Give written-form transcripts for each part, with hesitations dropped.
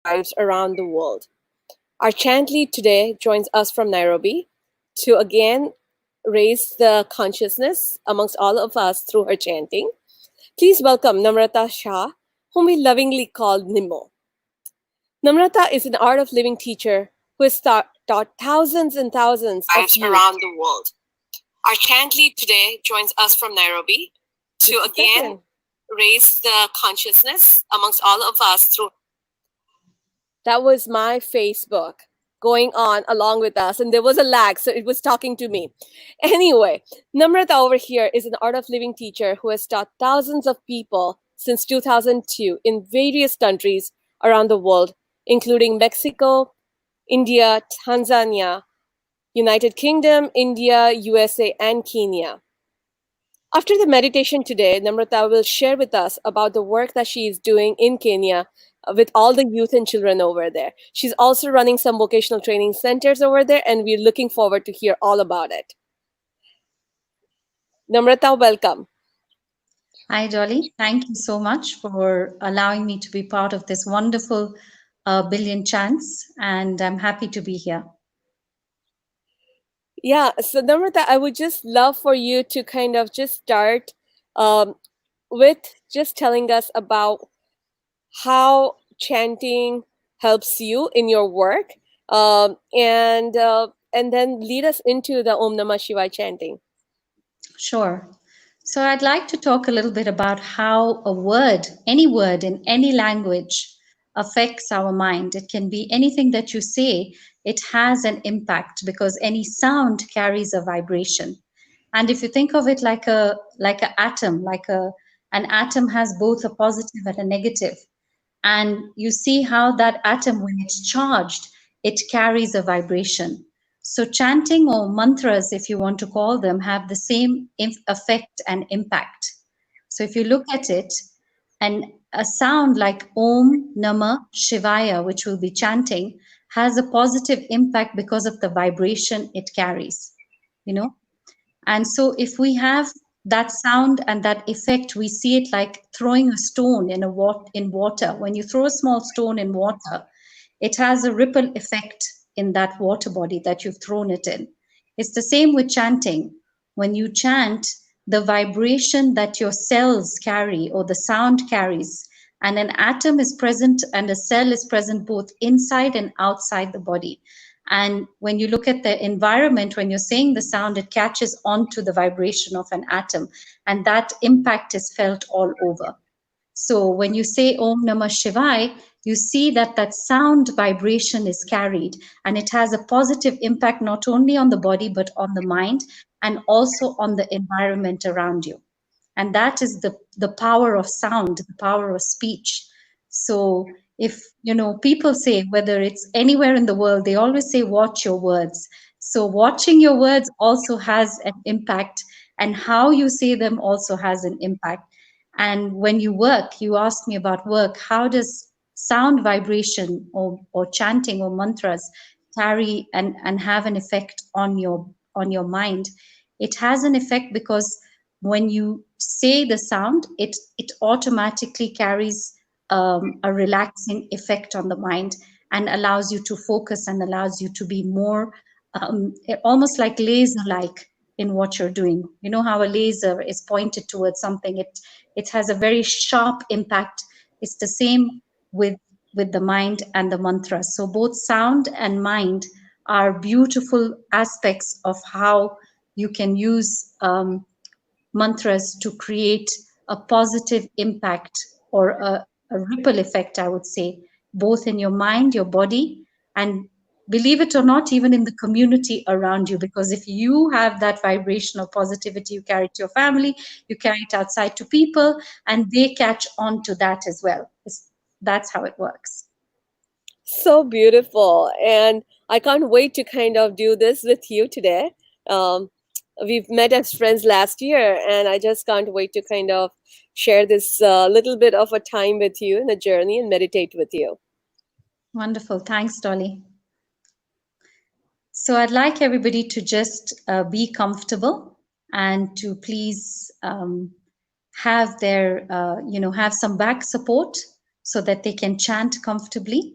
lives around the world. Our chant lead today joins us from Nairobi to again raise the consciousness amongst all of us through her chanting. Please welcome Namrata Shah, whom we lovingly call Nimmo. Namrata is an art of living teacher who has taught thousands and thousands of lives around the world. Our chant lead today joins us from Nairobi to again raise the consciousness amongst all of us through. That was my Facebook going on along with us, and there was a lag, so it was talking to me. Anyway, Namrata over here is an art of living teacher who has taught thousands of people since 2002 in various countries around the world, including Mexico, India, Tanzania, United Kingdom, India, USA, and Kenya. After the meditation today, Namrata will share with us about the work that she is doing in Kenya with all the youth and children over there. She's also running some vocational training centers over there, and we're looking forward to hear all about it. Namrata, welcome. Hi, Dolly. Thank you so much for allowing me to be part of this wonderful Billionchants, and I'm happy to be here. Yeah, so Namrata, I would just love for you to kind of just start with just telling us about how chanting helps you in your work, and then lead us into the Om Namah Shivaya chanting. Sure. So I'd like to talk a little bit about how a word in any language, affects our mind. It can be anything that you say, it has an impact because any sound carries a vibration. And if you think of it like an atom, an atom has both a positive and a negative. And you see how that atom, when it's charged, it carries a vibration. So chanting or mantras, if you want to call them, have the same effect and impact. So if you look at it, and a sound like Om Namah Shivaya, which we'll be chanting, has a positive impact because of the vibration it carries, you know. And so if we have that sound and that effect, we see it like throwing a stone in water. When you throw a small stone in water, it has a ripple effect in that water body that you've thrown it in. It's the same with chanting. When you chant, the vibration that your cells carry or the sound carries, and an atom is present and a cell is present both inside and outside the body. And when you look at the environment, when you're saying the sound, it catches onto the vibration of an atom, and that impact is felt all over. So when you say Om Namah Shivaya, you see that that sound vibration is carried, and it has a positive impact not only on the body, but on the mind and also on the environment around you. And that is the power of sound, the power of speech. So if people say, whether it's anywhere in the world, they always say watch your words. So watching your words also has an impact, and how you say them also has an impact. And when you work, you asked me about work, how does sound vibration or chanting or mantras carry and have an effect on your mind? It has an effect because when you say the sound, it automatically carries a relaxing effect on the mind and allows you to focus and allows you to be more almost like laser-like in what you're doing. You know how a laser is pointed towards something, it has a very sharp impact. It's the same with the mind and the mantra. So both sound and mind are beautiful aspects of how you can use mantras to create a positive impact or a ripple effect, I would say, both in your mind, your body, and believe it or not, even in the community around you. Because if you have that vibration of positivity, you carry it to your family, you carry it outside to people, and they catch on to that as well. That's how it works. So beautiful. And I can't wait to kind of do this with you today. We've met as friends last year, and I just can't wait to kind of share this little bit of a time with you in the journey and meditate with you. Wonderful. Thanks, Dolly. So I'd like everybody to just be comfortable and to please have their, have some back support so that they can chant comfortably.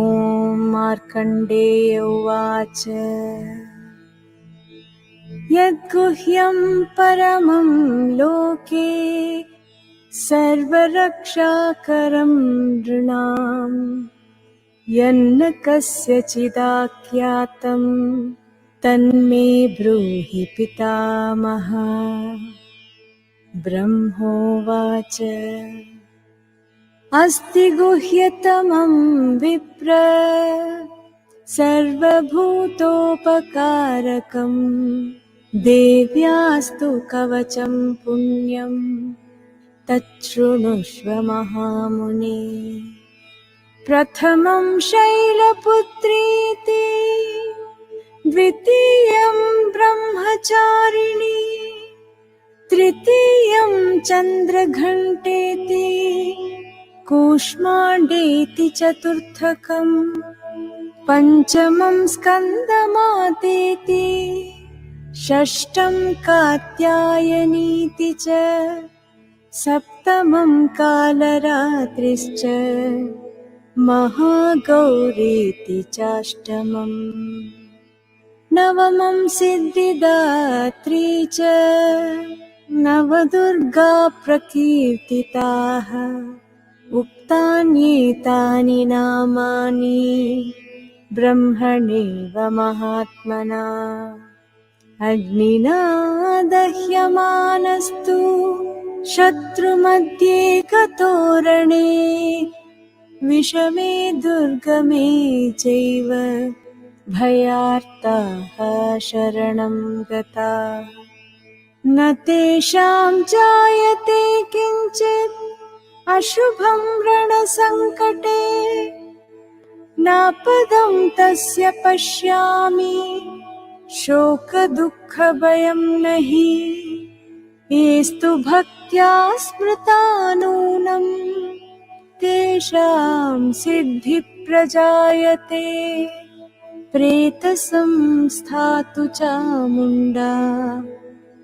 Markandeya उवाच यद्गुह्यं परमं लोके सर्वरक्षाकरं नृणां यन्न कस्यचिदाख्यातं तन्मे ब्रूहि पितामह। ब्रह्मोवाच अस्ति गुह्यतमं विप्र सर्वभूतोपकारकं देव्यास्तु कवचं पुण्यं तच्छृणुष्व महामुने। प्रथमं शैलपुत्रीति द्वितीयं ब्रह्मचारिणी तृतीयं चन्द्रघण्टेति कूष्माण्डेति चतुर्थकम् पञ्चमं स्कन्दमातेति षष्ठं कात्यायनीति च सप्तमं कालरात्रिश्च महागौरीति चाष्टमम् नवमं सिद्धिदात्री च नवदुर्गा प्रकीर्तिताः उक्तान्येतानि नामानि ब्रह्मणेव महात्मना। अग्निना दह्यमानस्तु शत्रुमध्ये कतोरणे विषमे दुर्गमे चैव भयार्ताः शरणं गताः। न तेषां जायते किञ्चित् अशुभं रणसङ्कटे नापदं तस्य पश्यामि शोकदुःखभयं नहि। येस्तु भक्त्या स्मृता नूनं तेषां सिद्धिप्रजायते। प्रेतसंस्थातु चामुण्डा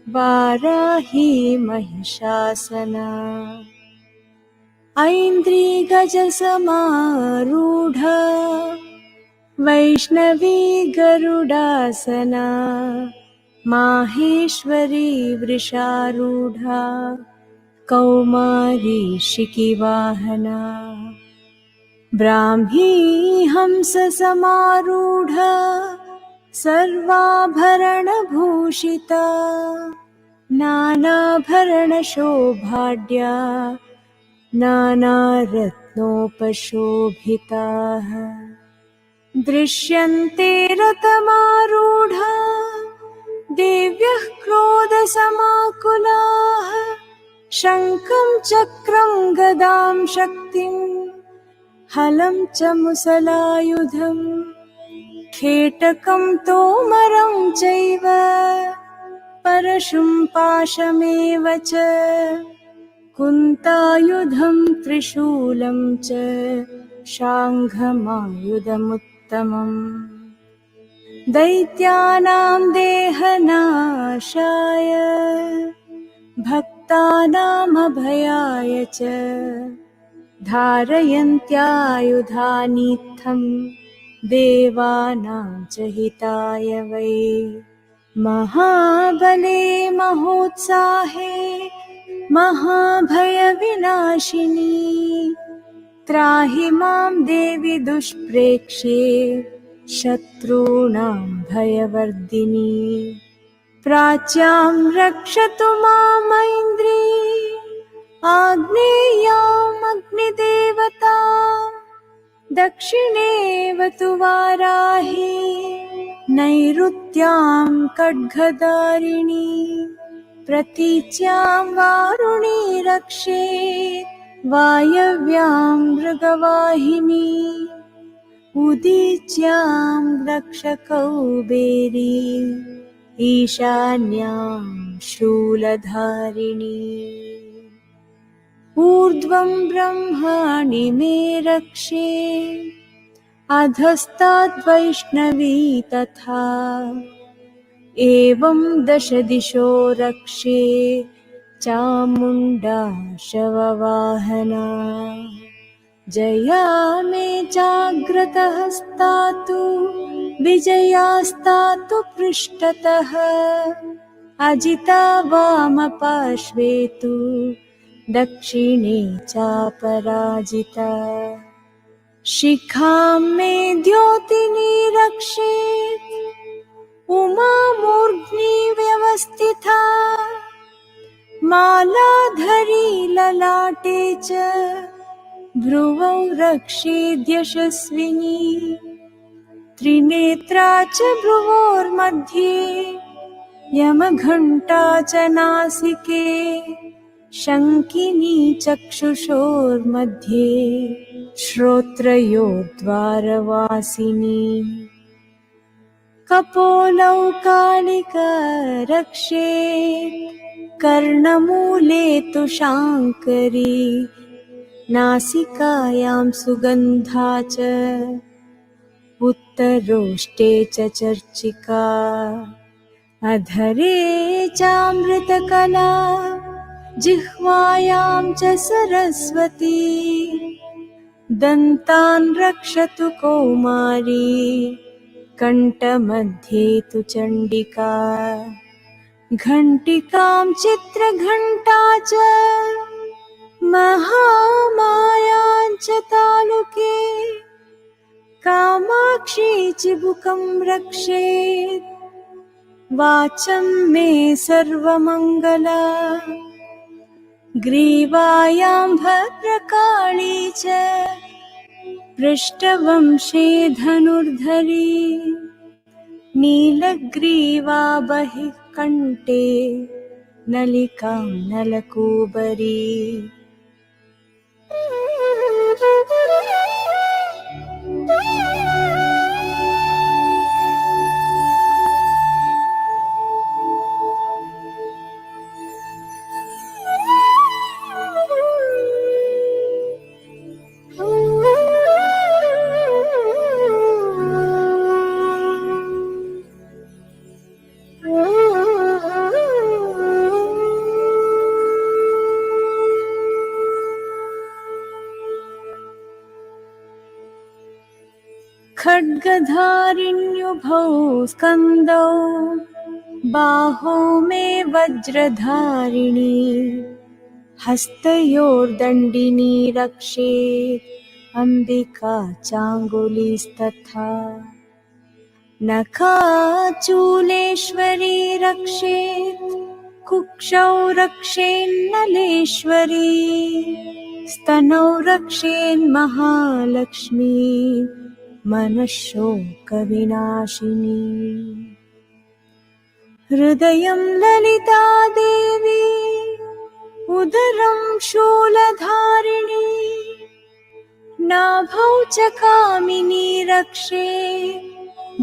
वाराही महिषासना। ऐन्द्रिगजसमारूढा वैष्णवी गरुडासना। माहेश्वरी वृषारूढा कौमारी शिखिवाहना। ब्राह्मी हंससमारूढा सर्वाभरणभूषिता। नानाभरणशोभाढ्या नानारत्नोपशोभिताः। दृश्यन्ते रथमारूढा देव्यः क्रोधसमाकुलाः। शङ्खं चक्रं गदां शक्तिं हलं च मुसलायुधं खेटकं तोमरं चैव परशुं पाशमेव च कुन्तायुधं त्रिशूलं च शाङ्घमायुधमुत्तमम्। दैत्यानां देहनाशाय भक्तानामभयाय च धारयन्त्यायुधानीत्थं देवानां च हिताय वै। महाबले महोत्साहे महाभयविनाशिनी त्राहि मां देवि दुष्प्रेक्ष्ये शत्रूणां भयवर्धिनी। प्राच्यां रक्षतु मामैन्द्री आग्नेयाम् अग्निदेवताम् दक्षिणेवतु वाराही नैऋत्यां खड्गधारिणी। प्रतीच्यां वारुणी रक्षेत् वायव्यां मृगवाहिनी। उदीच्यां रक्षकौबेरी ईशान्यां शूलधारिणी। ऊर्ध्वं ब्रह्माणि मे रक्षे अधस्ताद्वैष्णवी तथा। एवं दश दिशो रक्षे चामुण्डा शववाहना। जया मे जाग्रतहस्तातु विजयास्तातु पृष्ठतः अजिता वामपार्श्वे तु दक्षिणे चापराजिता शिखां मे द्योतिनी रक्षेत् उमामूर्ध्नि व्यवस्थिता मालाधरी ललाटे च भ्रुवौ रक्षेद्यशस्विनी त्रिनेत्रा च भ्रुवोर्मध्ये यमघण्टा च नासिके शङ्किनी चक्षुषोर्मध्ये श्रोत्रयोर्द्वारवासिनी कपोलौ कालिकारक्षेत् कर्णमूले तु शाङ्करी नासिकायां सुगन्धा च उत्तरोष्टे च चर्चिका अधरे चामृतकला जिह्वायां च सरस्वती दन्तान् रक्षतु कौमारी कण्ठमध्ये तु चण्डिका घण्टिकां चित्रघण्टा च महामायां च तालुके कामाक्षी चिबुकं रक्षेत् वाचं मे सर्वमङ्गला ग्रीवायां भद्रकाली च पृष्ठवंशे धनुर्धरी नीलग्रीवा बहिः कण्ठे नलिकां नलकूबरी खड्गधारिण्युभौ स्कन्दौ बाहौ मे वज्रधारिणी हस्तयोर्दण्डिनी रक्षेत् अम्बिका चाङ्गुलीस्तथा नखाचूलेश्वरी रक्षेत् कुक्षौ रक्षेन्नलेश्वरी स्तनौ रक्षेन्महालक्ष्मी मनःशोकविनाशिनी हृदयं ललिता देवी उदरं शूलधारिणी नाभौ च कामिनी रक्षे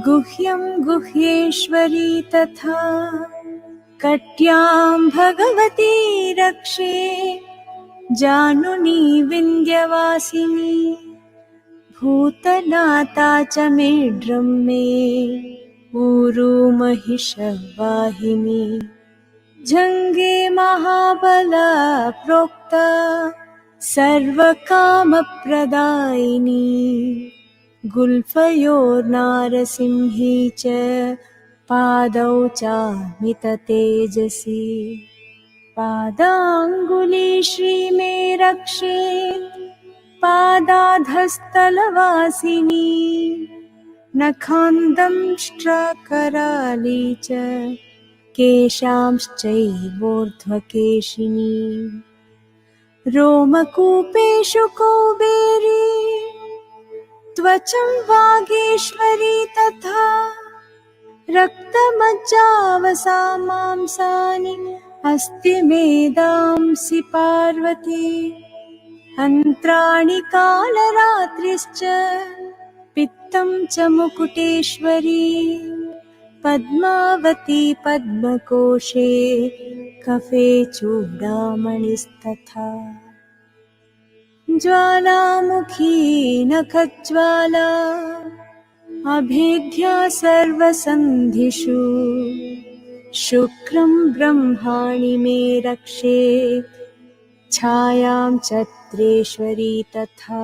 गुह्यं गुह्येश्वरी तथा कट्यां भगवती रक्षे जानुनी विन्ध्यवासिनी भूतनाथा च मेढ्रं मे ऊरू महिषवाहिनी जङ्गे महाबला प्रोक्ता सर्वकामप्रदायिनी गुल्फयोर्नारसिंही च पादौ चामिततेजसी पादाङ्गुली श्रीमे रक्षेत् पादाधस्तलवासिनी नखान्दंष्ट्राकराली च केशांश्चैवोर्ध्वकेशिनी रोमकूपेषु कौबेरी त्वचं वागीश्वरी तथा रक्तमज्जावसा मांसानि अस्ति मेदांसि पार्वती अन्त्राणि कालरात्रिश्च पित्तं च मुकुटेश्वरी पद्मावती पद्मकोशे कफे चूडामणिस्तथा ज्वालामुखी नखज्वाला अभेद्या सर्वसन्धिषु शुक्रं ब्रह्माणि मे रक्षेत् छायां चत्रेश्वरी तथा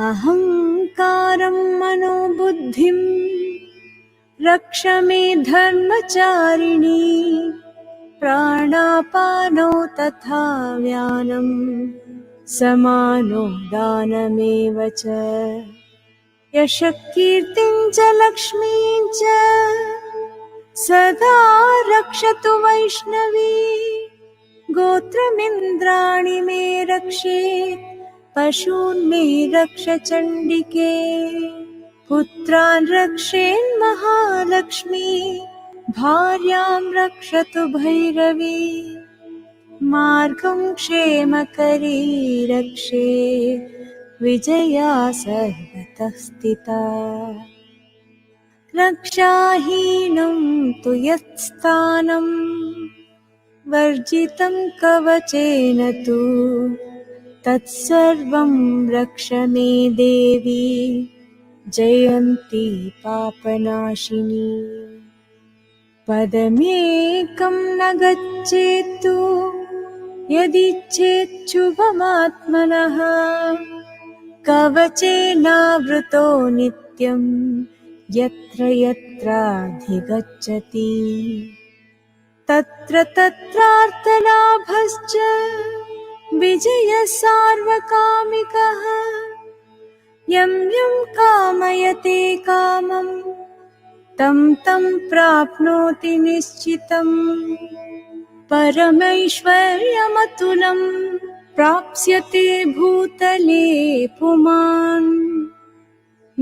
अहङ्कारं मनोबुद्धिं रक्ष मे धर्मचारिणी प्राणापानौ तथा व्यानं समानो दानमेव च यशः कीर्तिं च लक्ष्मीं च सदा रक्षतु वैष्णवी गोत्रमिन्द्राणि मे रक्षेत् पशून् मे रक्ष चण्डिके पुत्रान् रक्षेन्महालक्ष्मी भार्यां रक्षतु भैरवी मार्गं क्षेमकरी रक्षे विजया सर्वतः स्थिता रक्षाहीनं तु यत्स्थानं वर्जितं कवचेन तु तत्सर्वं रक्ष मे देवी जयन्ती पापनाशिनी पदमेकं न गच्छेत्तु यदिच्छेच्छुभमात्मनः कवचेनावृतो नित्यं यत्र यत्राधिगच्छति तत्र तत्रार्थलाभश्च विजयः सार्वकामिकः यं यं कामयते कामं तं तं प्राप्नोति निश्चितम् परमैश्वर्यमतुलं प्राप्स्यते भूतले पुमान्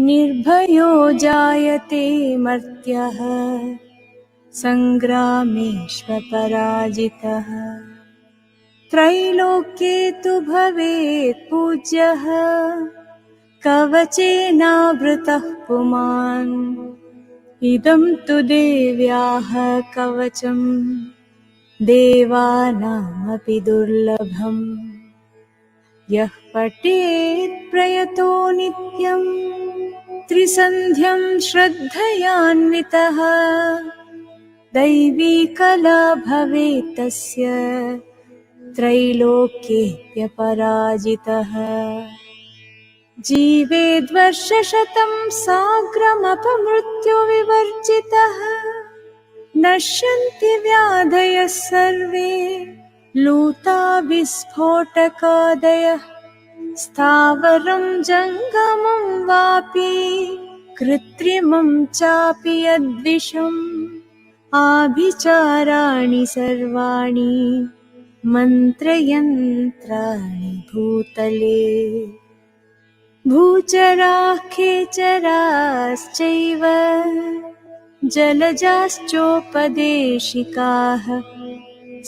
निर्भयो जायते मर्त्यः सङ्ग्रामेष्वपराजितः त्रैलोक्ये तु भवेत् पूज्यः कवचेनावृतः पुमान् इदं तु देव्याः कवचं देवानामपि दुर्लभम् यः पठेत् प्रयतो नित्यं त्रिसन्ध्यं श्रद्धयान्वितः दैवी कला भवेत् तस्य त्रैलोक्येऽप्यपराजितः जीवेद्वर्षशतं साग्रमपमृत्युविवर्जितः नश्यन्ति व्याधयः सर्वे लूता विस्फोटकादयः स्थावरं जङ्गमं वापि कृत्रिमं चापि यद्विषम् आभिचाराणि सर्वाणि मन्त्रयन्त्राणि भूतले भूचराः खेचराश्चैव जलजाश्चोपदेशिकाः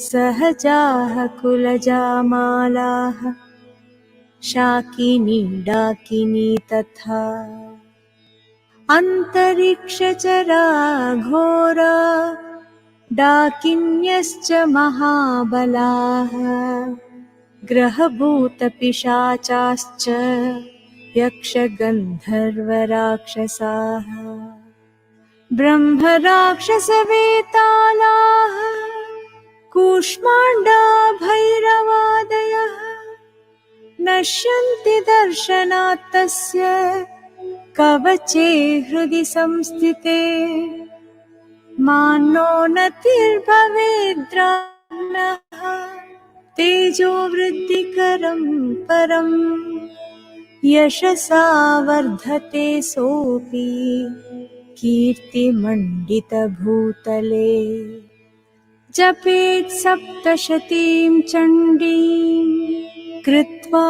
सहजाः कुलजामालाः शाकिनी डाकिनी तथा अन्तरिक्षचरा घोरा डाकिन्यश्च महाबलाः ग्रहभूतपिशाचाश्च यक्षगन्धर्वराक्षसाः ब्रह्मराक्षसवेतालाः कूष्माण्डा भैरवादयः नश्यन्ति दर्शनात् तस्य कवचे हृदि संस्थिते मानो नतिर्भवेद्राह्नः तेजो वृद्धिकरं परम् यशसा वर्धते सोऽपि कीर्तिमण्डितभूतले जपेत् सप्तशतीं चण्डीं कृत्वा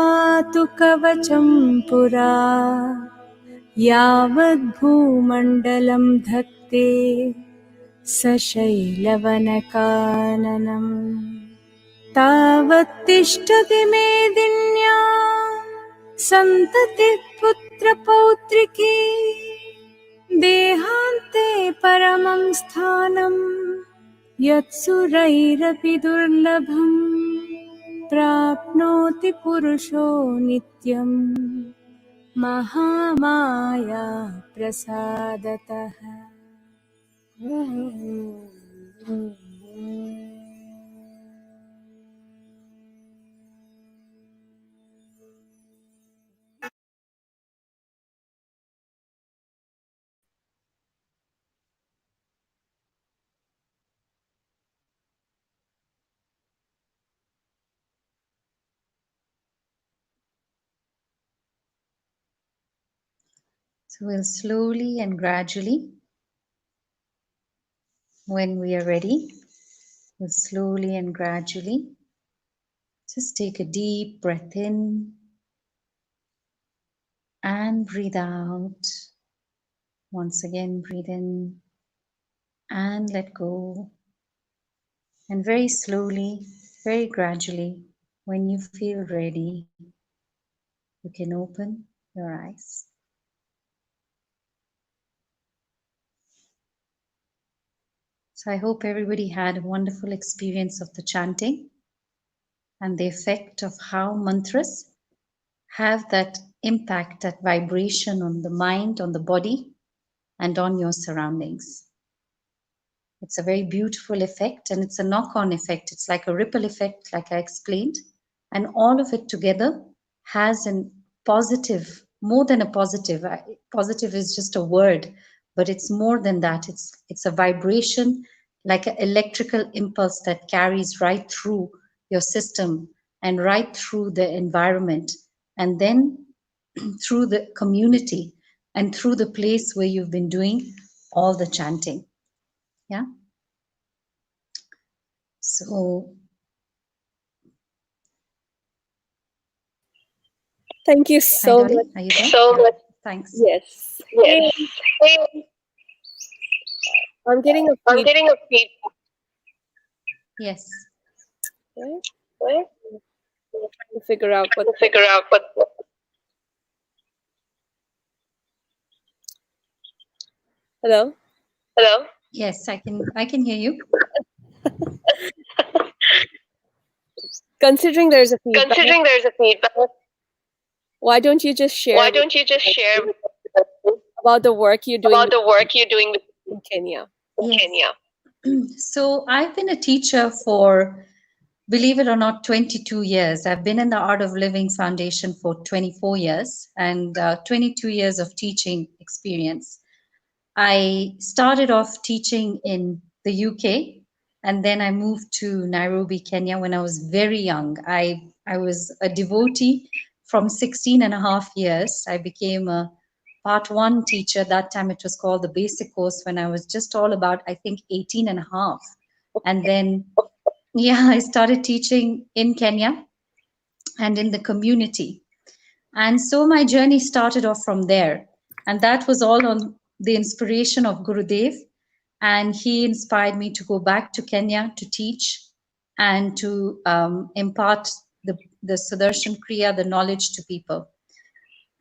तु कवचं पुरा यावद्भूमण्डलं धत्ते सशैलवनकाननम् तावत्तिष्ठति मेदिन्यां सन्ततिः पुत्रपौत्रिकी देहान्ते परमं स्थानं यत्सुरैरपि दुर्लभम् प्राप्नोति पुरुषो नित्यं Mahamaya प्रसादतः। So we'll slowly and gradually, when we are ready, we'll slowly and gradually just take a deep breath in and breathe out. Once again, breathe in and let go. And very slowly, very gradually, when you feel ready, you can open your eyes. So I hope everybody had a wonderful experience of the chanting and the effect of how mantras have that impact, that vibration on the mind, on the body, and on your surroundings. It's a very beautiful effect, and it's a knock-on effect. It's like a ripple effect, like I explained, and all of it together has a positive, more than a positive. Positive is just a word, but it's more than that. It's a vibration, like an electrical impulse that carries right through your system and right through the environment, and then through the community and through the place where you've been doing all the chanting. Yeah. So, Thank you hi so Dolly, much. are you there? So yeah. Thanks. Yes. Yes. Hey, I'm getting a I'm feedback. getting a feedback. Yes. Right? Right? To figure out what. To figure out what. Hello. Hello. Yes, I can hear you. Considering there's a feedback, Considering there's a feedback, why don't you just share why don't you just share about the work you're doing about the work you're doing in Kenya? in Kenya? So I've been a teacher for, believe it or not, 22 years. I've been in the Art of Living Foundation for 24 years and 22 years of teaching experience. I started off teaching in the UK, and then I moved to Nairobi, Kenya when I was very young. I was a devotee from 16 and a half years. I became a part one teacher. That time it was called the basic course when I was just all about, I think, 18 and a half. And then, yeah, I started teaching in Kenya and in the community. And so my journey started off from there. And that was all on the inspiration of Gurudev. And he inspired me to go back to Kenya to teach and to impart the Sudarshan Kriya, the knowledge to people.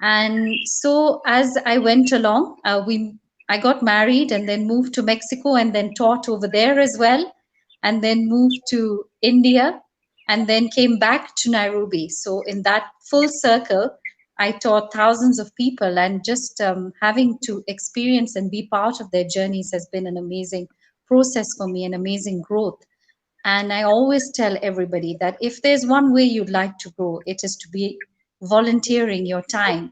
And so as I went along, I got married and then moved to Mexico and then taught over there as well, and then moved to India and then came back to Nairobi. So in that full circle, I taught thousands of people, and just having to experience and be part of their journeys has been an amazing process for me, an amazing growth. And I always tell everybody that if there's one way you'd like to grow, it is to be volunteering your time.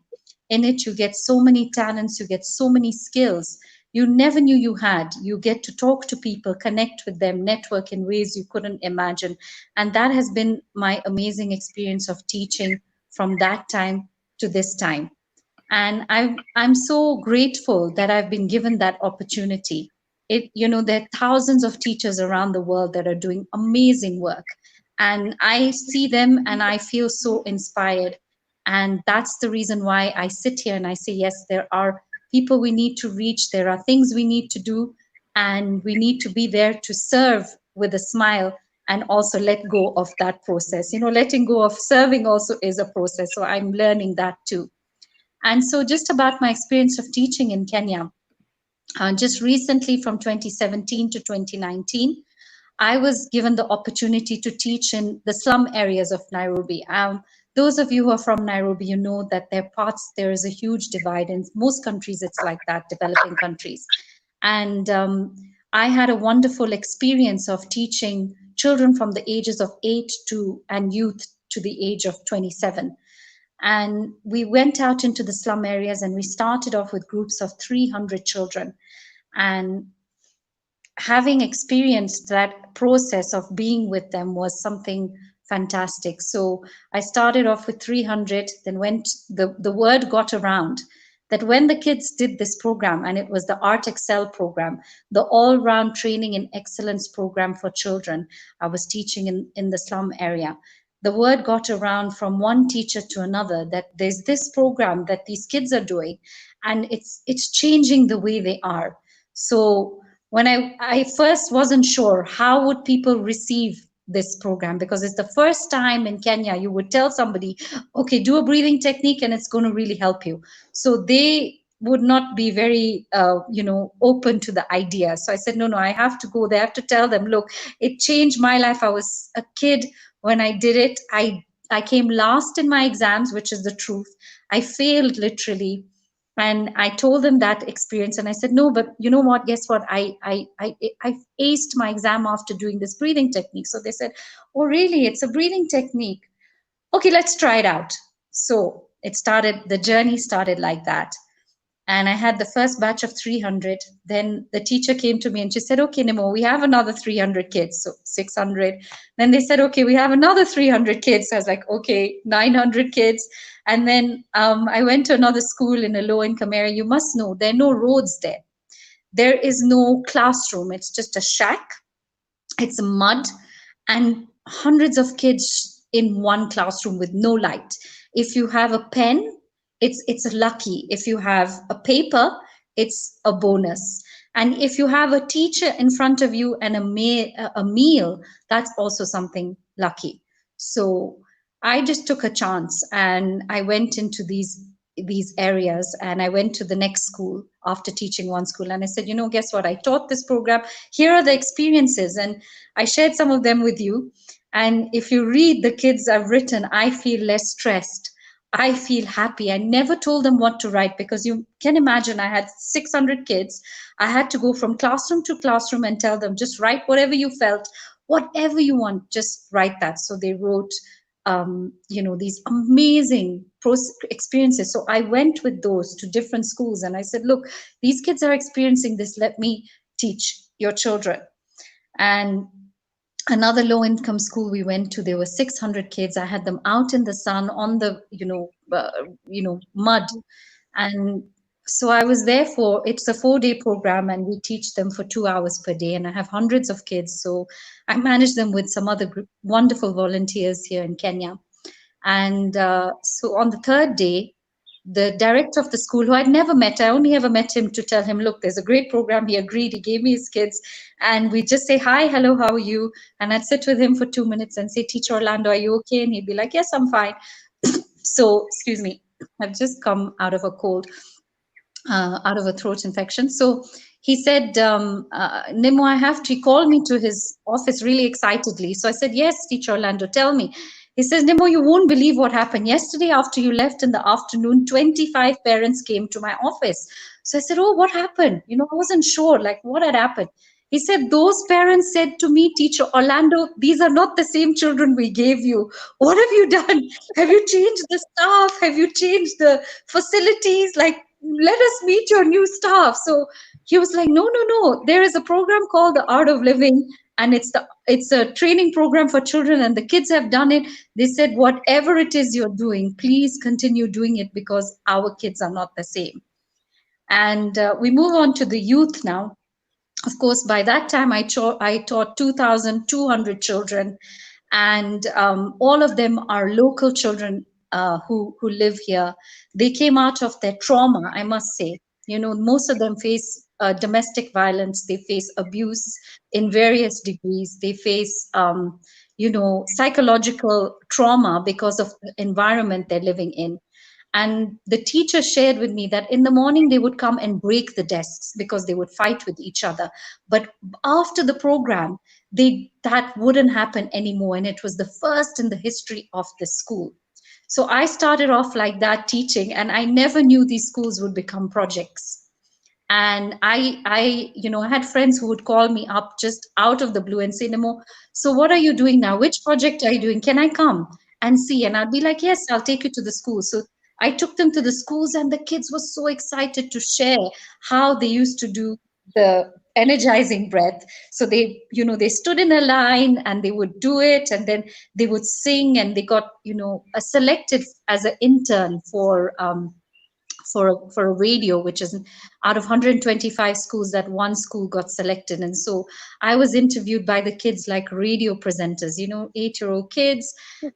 In it, you get so many talents, you get so many skills you never knew you had. You get to talk to people, connect with them, network in ways you couldn't imagine. And that has been my amazing experience of teaching from that time to this time. And I'm so grateful that I've been given that opportunity. There are thousands of teachers around the world that are doing amazing work, and I see them and I feel so inspired. And that's the reason why I sit here and I say, yes, there are people we need to reach, there are things we need to do, and we need to be there to serve with a smile and also let go of that process. Letting go of serving also is a process. So I'm learning that too. And so just about my experience of teaching in Kenya, just recently from 2017 to 2019, I was given the opportunity to teach in the slum areas of Nairobi. Those of you who are from Nairobi, you know that there is a huge divide. In most countries, it's like that, developing countries. And I had a wonderful experience of teaching children from the ages of 8 and youth to the age of 27. And we went out into the slum areas and we started off with groups of 300 children. And having experienced that process of being with them was something fantastic. So I started off with 300, then the word got around that when the kids did this program, and it was the Art Excel program, the all round training in excellence program for children, I was teaching in the slum area. The word got around from one teacher to another that there's this program that these kids are doing, and it's changing the way they are. So when I first wasn't sure how would people receive this program, because it's the first time in Kenya you would tell somebody, okay, do a breathing technique and it's going to really help you. So they would not be very open to the idea. So I said, no, I have to go there. I have to tell them, look, it changed my life. I was a kid when I did it. I came last in my exams, which is the truth. I failed literally. And I told them that experience, and I said, no, but you know what, guess what, I aced my exam after doing this breathing technique. So they said, oh really, it's a breathing technique, okay, let's try it out. So the journey started like that. And I had the first batch of 300. Then the teacher came to me and she said, okay, Nemo, we have another 300 kids. So 600. Then they said, okay, we have another 300 kids. So I was like, okay, 900 kids. And then I went to another school in a low income area. You must know there are no roads there. There is no classroom. It's just a shack. It's mud and hundreds of kids in one classroom with no light. If you have a pen, it's lucky. If you have a paper, it's a bonus. And if you have a teacher in front of you and a meal, that's also something lucky. So I just took a chance and I went into these areas, and I went to the next school after teaching one school, and I said, guess what, I taught this program, here are the experiences, and I shared some of them with you. And if you read the kids I've written, I feel less stressed, I feel happy. I never told them what to write, because you can imagine I had 600 kids. I had to go from classroom to classroom and tell them, just write whatever you felt, whatever you want, just write that. So they wrote these amazing experiences. So I went with those to different schools and I said, look, these kids are experiencing this. Let me teach your children. And another low income school we went to, there were 600 kids. I had them out in the sun on the, mud. And so I was there it's a 4-day program, and we teach them for 2 hours per day. And I have hundreds of kids. So I manage them with some other wonderful volunteers here in Kenya. And so on the 3rd day, the director of the school, who I'd never met, I only ever met him to tell him, look, there's a great program. He agreed. He gave me his kids. And we just say, hi, hello, how are you? And I'd sit with him for 2 minutes and say, Teacher Orlando, are you okay? And he'd be like, yes, I'm fine. So, excuse me, I've just come out of a cold. Out of a throat infection. So he said, Nemo, I have to, he called me to his office really excitedly. So I said, yes, Teacher Orlando, tell me. He says, Nemo, you won't believe what happened. Yesterday, after you left in the afternoon, 25 parents came to my office. So I said, oh, what happened? I wasn't sure, like what had happened. He said, those parents said to me, Teacher Orlando, these are not the same children we gave you. What have you done? Have you changed the staff? Have you changed the facilities? Like, let us meet your new staff. So he was like, no, there is a program called the Art of Living, and it's a training program for children, and the kids have done it. They said, whatever it is you're doing, please continue doing it, because our kids are not the same. And we move on to the youth now. Of course, by that time, I taught 2,200 children, and all of them are local children who live here. They came out of their trauma, I must say. Most of them face domestic violence. They face abuse in various degrees. They face, psychological trauma because of the environment they're living in. And the teacher shared with me that in the morning they would come and break the desks because they would fight with each other. But after the program, that wouldn't happen anymore. And it was the first in the history of the school. So I started off like that teaching, and I never knew these schools would become projects. And I had friends who would call me up just out of the blue and say, Nemo, so what are you doing now? Which project are you doing? Can I come and see? And I'd be like, yes, I'll take you to the school. So I took them to the schools, and the kids were so excited to share how they used to do the energizing breath. So they stood in a line and they would do it, and then they would sing, and they got, selected as an intern for for a radio, which is out of 125 schools, that one school got selected. And so I was interviewed by the kids like radio presenters, 8-year-old kids,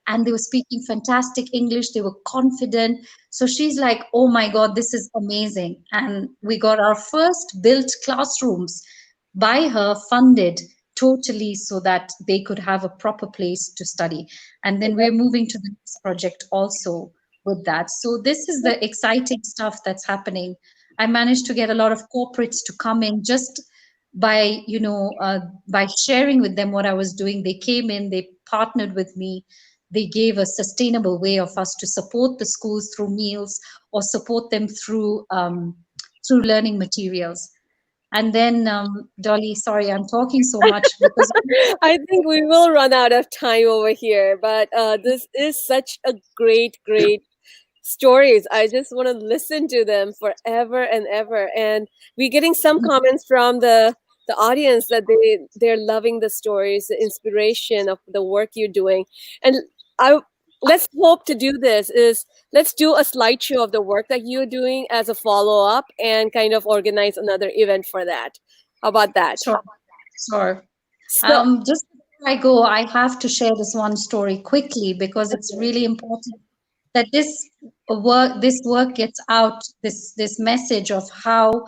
and they were speaking fantastic English. They were confident. So she's like, oh my God, this is amazing. And we got our first built classrooms by her, funded totally, so that they could have a proper place to study. And then we're moving to the next project also with that. So this is the exciting stuff that's happening. I managed to get a lot of corporates to come in just by by sharing with them what I was doing. They came in, they partnered with me, they gave a sustainable way of us to support the schools through meals or support them through learning materials. And then, Dolly, sorry, I'm talking so much because I think we will run out of time over here, but this is such a great, great stories. I just want to listen to them forever and ever. And we're getting some comments from the audience that they're loving the stories, the inspiration of the work you're doing. And I let's hope to do this is let's do a slideshow of the work that you're doing as a follow up and kind of organize another event for that. How about that? sure, sure. So Just before I go, I have to share this one story quickly because it's really important that this work gets out, this message of how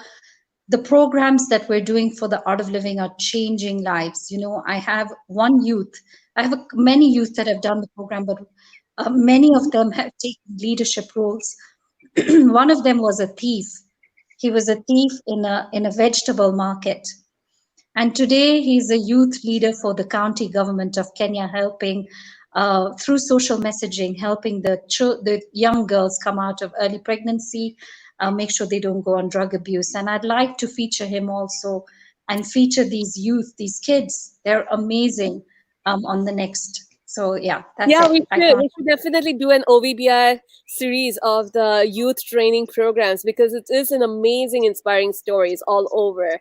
the programs that we're doing for the art of living are changing lives. I have many youth that have done the program, but many of them have taken leadership roles. One of them was a thief. He was a thief in a vegetable market, and today he's a youth leader for the county government of Kenya, helping through social messaging, helping the young girls come out of early pregnancy, make sure they don't go on drug abuse. And I'd like to feature him also and feature these youth, these kids. They're amazing on the next. So yeah, that's yeah, it. we I should. can't. We should definitely do an OVBI series of the youth training programs because it is an amazing, inspiring stories all over.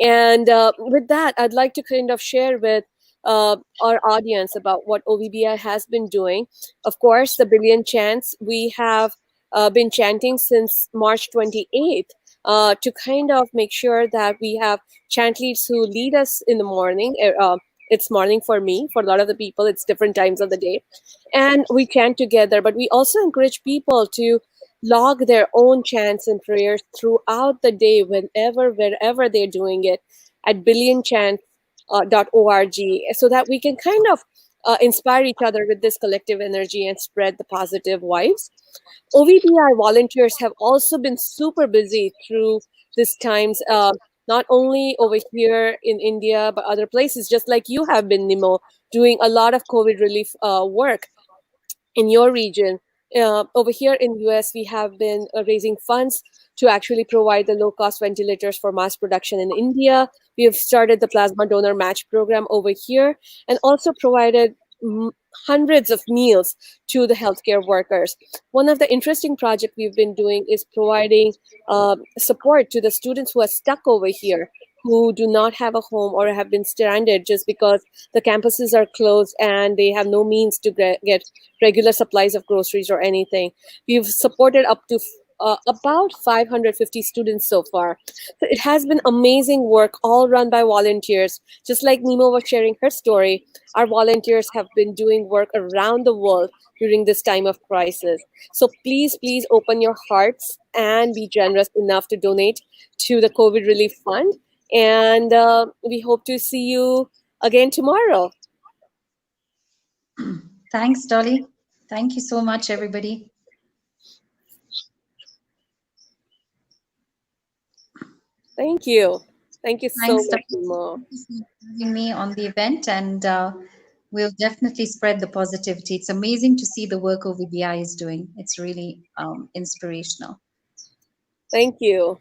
And with that, I'd like to kind of share with our audience about what OVBI has been doing. Of course, the Billionchants, we have been chanting since March 28th to kind of make sure that we have chant leads who lead us in the morning. It's morning for me. For a lot of the people, it's different times of the day. And we chant together, but we also encourage people to log their own chants and prayers throughout the day, wherever they're doing it, at billionchants.org, so that we can kind of inspire each other with this collective energy and spread the positive vibes. OVBI volunteers have also been super busy through these times, not only over here in India, but other places, just like you have been, Nimo, doing a lot of COVID relief work in your region. Over here in US, we have been raising funds to actually provide the low-cost ventilators for mass production in India. We have started the plasma donor match program over here and also provided hundreds of meals to the healthcare workers. One of the interesting projects we've been doing is providing support to the students who are stuck over here, who do not have a home or have been stranded just because the campuses are closed and they have no means to get regular supplies of groceries or anything. We've supported up to about 550 students so far. So it has been amazing work, all run by volunteers. Just like Nemo was sharing her story, our volunteers have been doing work around the world during this time of crisis. So please, please open your hearts and be generous enough to donate to the COVID Relief Fund. And we hope to see you again tomorrow. Thanks, Dolly. Thank you so much, everybody. Thank you. Thank you so Thanks, much, Dolly, Nemo. for having me on the event, and we'll definitely spread the positivity. It's amazing to see the work OVBI is doing. It's really inspirational. Thank you.